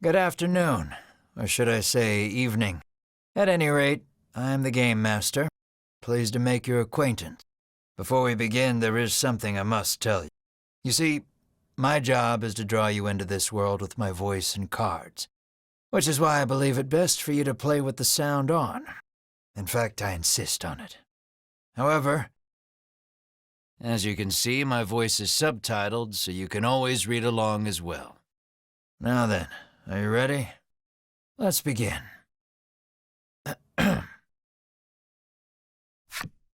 Good afternoon, or should I say evening. At any rate, I'm the Game Master. Pleased to make your acquaintance. Before we begin, there is something I must tell you. You see, my job is to draw you into this world with my voice and cards, which is why I believe it best for you to play with the sound on. In fact, I insist on it. However, as you can see, my voice is subtitled, so you can always read along as well. Now then, are you ready? Let's begin.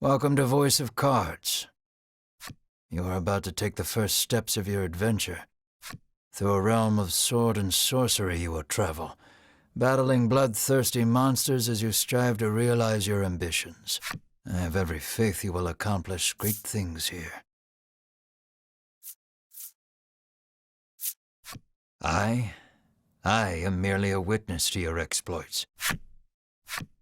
Welcome to Voice of Cards. You are about to take the first steps of your adventure. Through a realm of sword and sorcery you will travel, battling bloodthirsty monsters as you strive to realize your ambitions. I have every faith you will accomplish great things here. I am merely a witness to your exploits.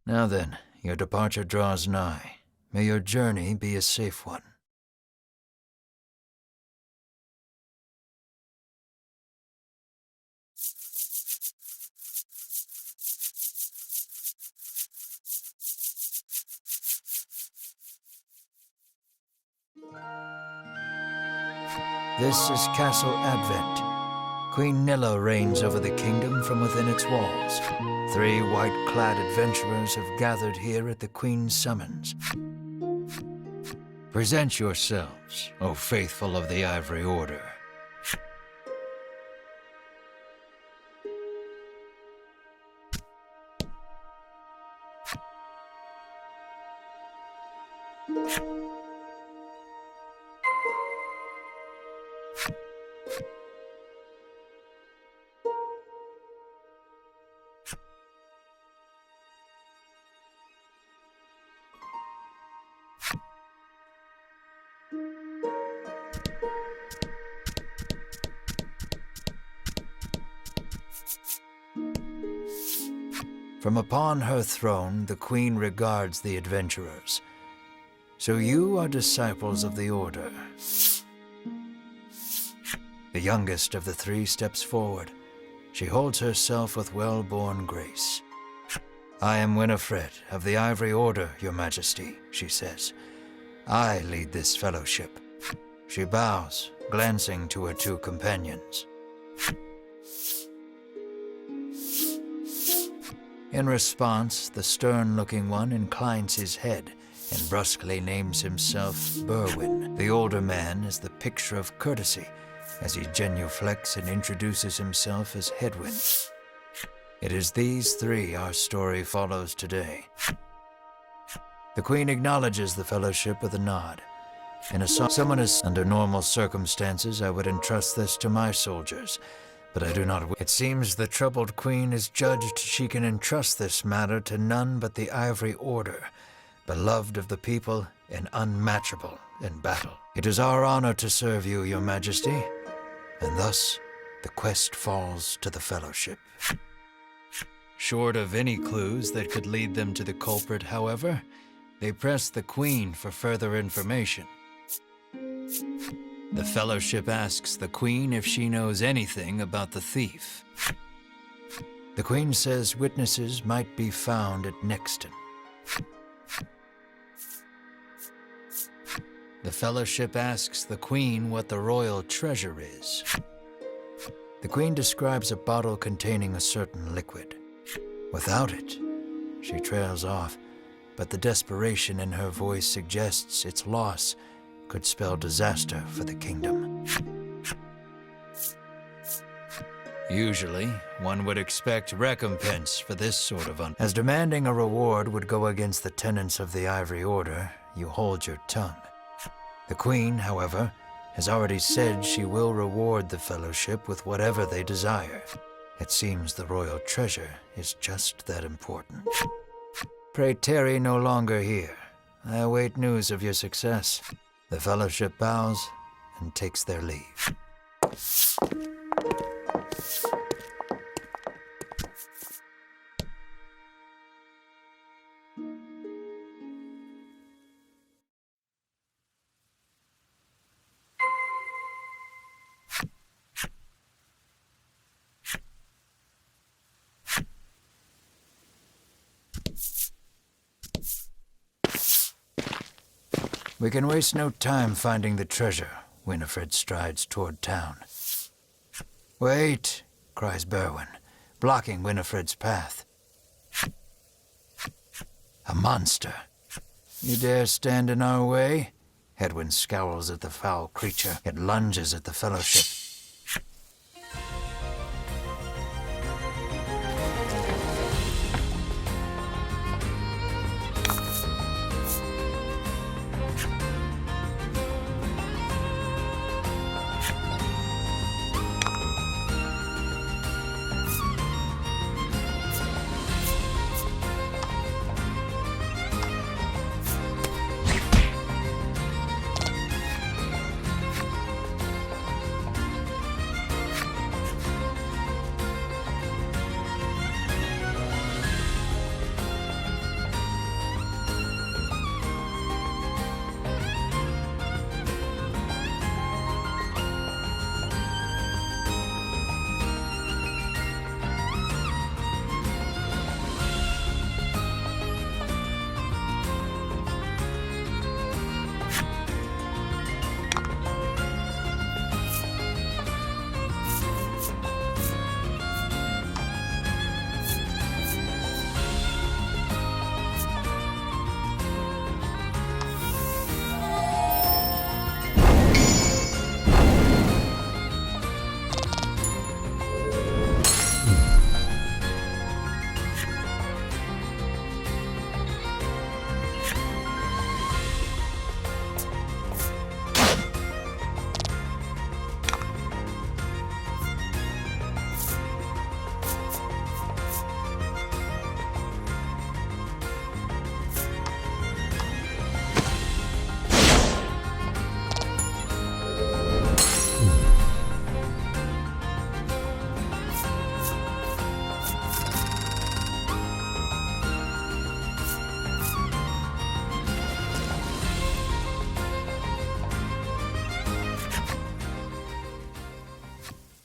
Now then, your departure draws nigh. May your journey be a safe one. This is Castle Advent. Queen Nilla reigns over the kingdom from within its walls. 3 white-clad adventurers have gathered here at the Queen's summons. Present yourselves, O faithful of the Ivory Order. From upon her throne, the Queen regards the adventurers. So you are disciples of the Order. The youngest of the 3 steps forward. She holds herself with well-born grace. I am Winifred of the Ivory Order, Your Majesty, she says. I lead this fellowship. She bows, glancing to her 2 companions. In response, the stern-looking one inclines his head and brusquely names himself Berwin. The older man is the picture of courtesy as he genuflects and introduces himself as Hedwyn. It is these 3 our story follows today. The Queen acknowledges the fellowship with a nod. Under normal circumstances, I would entrust this to my soldiers, but I do not. It seems the troubled Queen is judged she can entrust this matter to none but the Ivory Order, beloved of the people and unmatchable in battle. It is our honor to serve you, Your Majesty, and thus the quest falls to the Fellowship. Short of any clues that could lead them to the culprit, however, they press the Queen for further information. The Fellowship asks the Queen if she knows anything about the thief. The Queen says witnesses might be found at Nexton. The Fellowship asks the Queen what the royal treasure is. The Queen describes a bottle containing a certain liquid. Without it, she trails off, but the desperation in her voice suggests its loss could spell disaster for the kingdom. Usually, one would expect recompense for this sort of as demanding a reward would go against the tenets of the Ivory Order, you hold your tongue. The Queen, however, has already said she will reward the Fellowship with whatever they desire. It seems the royal treasure is just that important. Pray tarry no longer here. I await news of your success. The Fellowship bows and takes their leave. We can waste no time finding the treasure. Winifred strides toward town. Wait, cries Berwin, blocking Winifred's path. A monster. You dare stand in our way? Hedwyn scowls at the foul creature. It lunges at the Fellowship.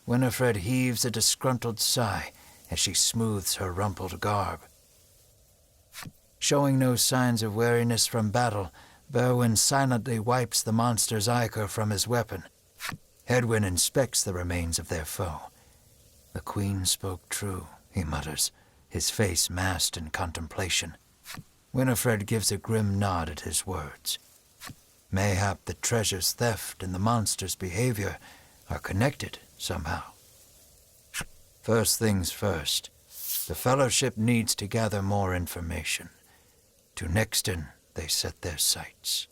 Winifred heaves a disgruntled sigh as she smooths her rumpled garb. Showing no signs of weariness from battle, Berwin silently wipes the monster's ichor from his weapon. Hedwyn inspects the remains of their foe. The Queen spoke true, he mutters, his face masked in contemplation. Winifred gives a grim nod at his words. Mayhap the treasure's theft and the monster's behavior are connected somehow. First things first, the Fellowship needs to gather more information. To Nexton they set their sights.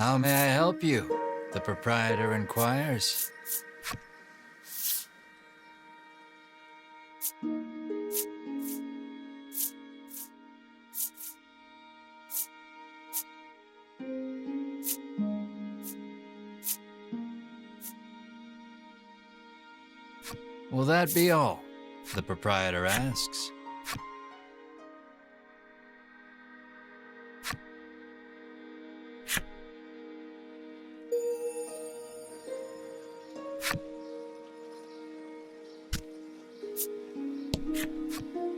How may I help you? The proprietor inquires. Will that be all? The proprietor asks.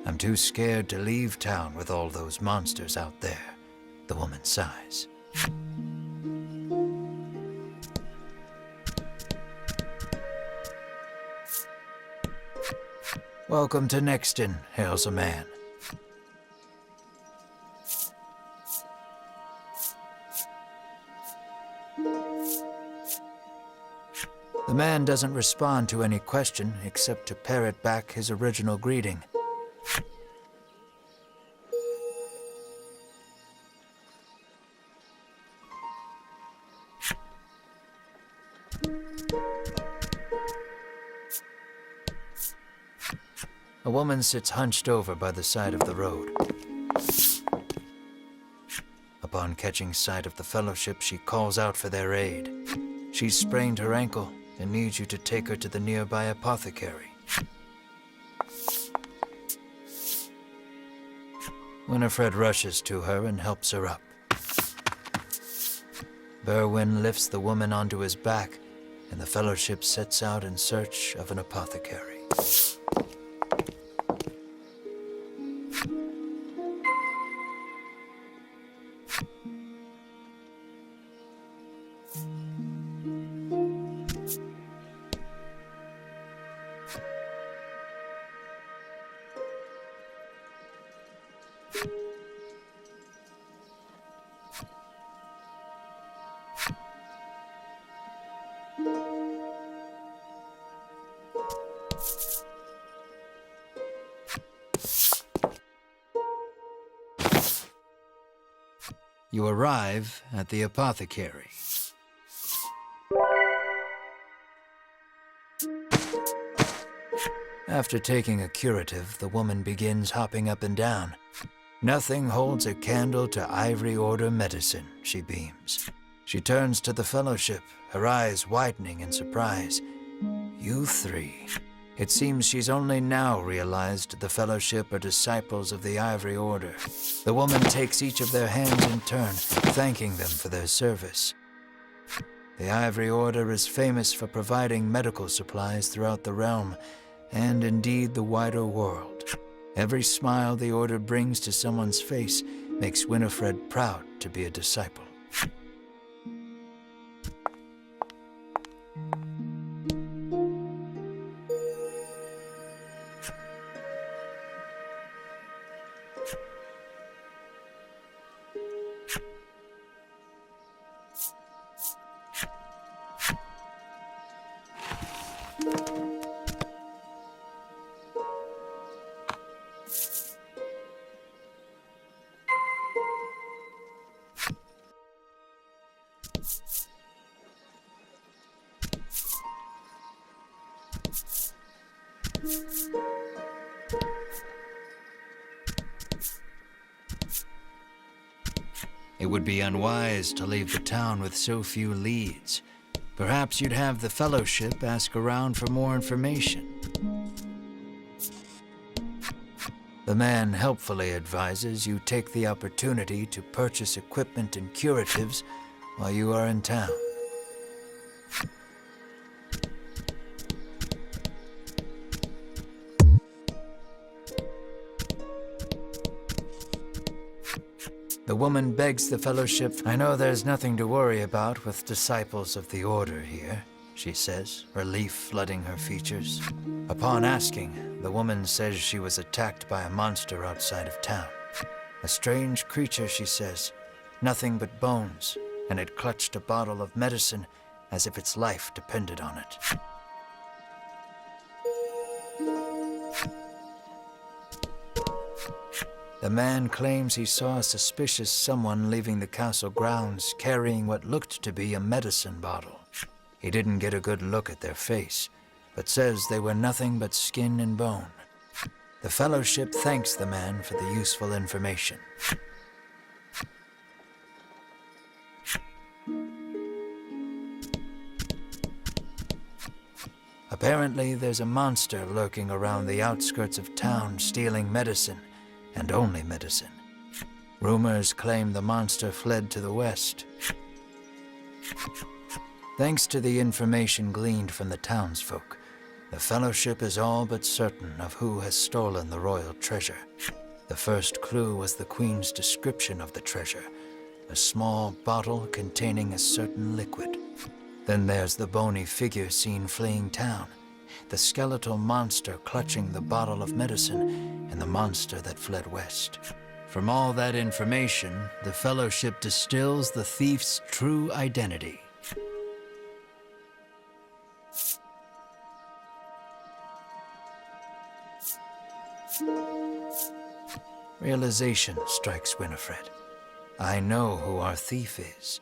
I'm too scared to leave town with all those monsters out there, the woman sighs. Welcome to Nexton, hails a man. The man doesn't respond to any question except to parrot back his original greeting. A woman sits hunched over by the side of the road. Upon catching sight of the Fellowship, she calls out for their aid. She's sprained her ankle and needs you to take her to the nearby apothecary. Winifred rushes to her and helps her up. Berwin lifts the woman onto his back, and the Fellowship sets out in search of an apothecary. You arrive at the apothecary. After taking a curative, the woman begins hopping up and down. Nothing holds a candle to Ivory Order medicine, she beams. She turns to the Fellowship, her eyes widening in surprise. You three. It seems she's only now realized the Fellowship are disciples of the Ivory Order. The woman takes each of their hands in turn, thanking them for their service. The Ivory Order is famous for providing medical supplies throughout the realm, and indeed the wider world. Every smile the Order brings to someone's face makes Winifred proud to be a disciple. It would be unwise to leave the town with so few leads. Perhaps you'd have the Fellowship ask around for more information. The man helpfully advises you take the opportunity to purchase equipment and curatives while you are in town. The woman begs the Fellowship. I know there's nothing to worry about with disciples of the Order here, she says, relief flooding her features. Upon asking, the woman says she was attacked by a monster outside of town. A strange creature, she says, nothing but bones, and it clutched a bottle of medicine as if its life depended on it. The man claims he saw a suspicious someone leaving the castle grounds carrying what looked to be a medicine bottle. He didn't get a good look at their face, but says they were nothing but skin and bone. The Fellowship thanks the man for the useful information. Apparently, there's a monster lurking around the outskirts of town stealing medicine, and only medicine. Rumors claim the monster fled to the west. Thanks to the information gleaned from the townsfolk, the Fellowship is all but certain of who has stolen the royal treasure. The first clue was the Queen's description of the treasure, a small bottle containing a certain liquid. Then there's the bony figure seen fleeing town, the skeletal monster clutching the bottle of medicine, and the monster that fled west. From all that information, the Fellowship distills the thief's true identity. Realization strikes Winifred. I know who our thief is.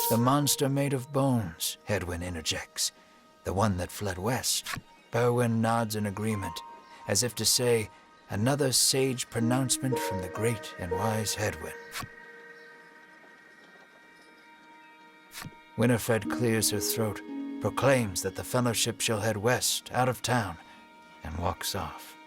The monster made of bones, Hedwyn interjects. The one that fled west. Berwin nods in agreement, as if to say, another sage pronouncement from the great and wise Hedwyn. Winifred clears her throat, proclaims that the Fellowship shall head west, out of town, and walks off.